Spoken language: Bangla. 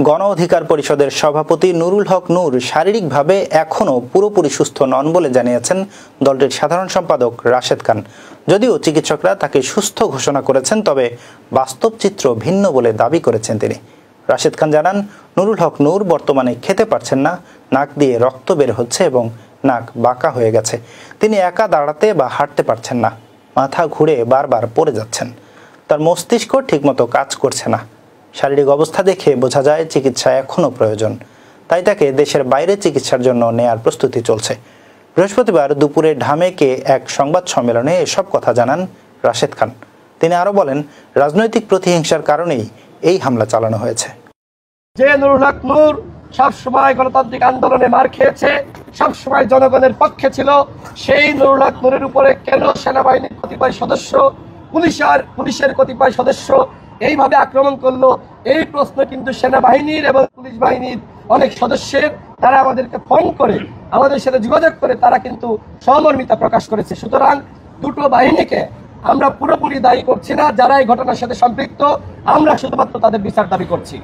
গণ অধিকার পরিষদের সভাপতি নুরুল হক নূর শারীরিকভাবে এখনও পুরোপুরি সুস্থ নন বলে জানিয়েছেন দলটির সাধারণ সম্পাদক রাশেদ খান। যদিও চিকিৎসকরা তাকে সুস্থ ঘোষণা করেছেন, তবে বাস্তব চিত্র ভিন্ন বলে দাবি করেছেন তিনি। রাশেদ খান জানান, নুরুল হক নূর বর্তমানে খেতে পারছেন না, নাক দিয়ে রক্ত বের হচ্ছে এবং নাক বাঁকা হয়ে গেছে। তিনি একা দাঁড়াতে বা হাঁটতে পারছেন না, মাথা ঘুরে বারবার পড়ে যাচ্ছেন। তার মস্তিষ্ক ঠিকমতো কাজ করছে না। শারীরিক অবস্থা দেখে বোঝা যায় চিকিৎসা এখনও প্রয়োজন, তাই তাকে দেশের বাইরে চিকিৎসার জন্য নেয়ার প্রস্তুতি চলছে। বৃহস্পতিবার দুপুরে ঢামেকে এক সংবাদ সম্মেলনে এসব কথা জানান রাশেদ খান। তিনি আরও বলেন, রাজনৈতিক প্রতিহিংসার কারণেই এই হামলা চালানো হয়েছে। যে নুরুল হক নূর সবসময় গণতান্ত্রিক আন্দোলনে মার খেয়েছে, সবসময় জনগণের পক্ষে ছিল, সেই নুরুল হক নূরের উপরে কেন সেনাবাহিনীর কতিপয় সদস্য, পুলিশের কতিপয় সদস্য এইভাবে আক্রমণ করলো? এই প্রশ্ন কিন্তু সেনাবাহিনীর এবং পুলিশ বাহিনীর অনেক সদস্যের, তারা আমাদেরকে ফোন করে আমাদের সাথে যোগাযোগ করে তারা কিন্তু সহমর্মিতা প্রকাশ করেছে। সুতরাং দুটো বাহিনীকে আমরা পুরোপুরি দায়ী করছি না। যারা এই ঘটনার সাথে সম্পৃক্ত, আমরা শুধুমাত্র তাদের বিচার দাবি করছি।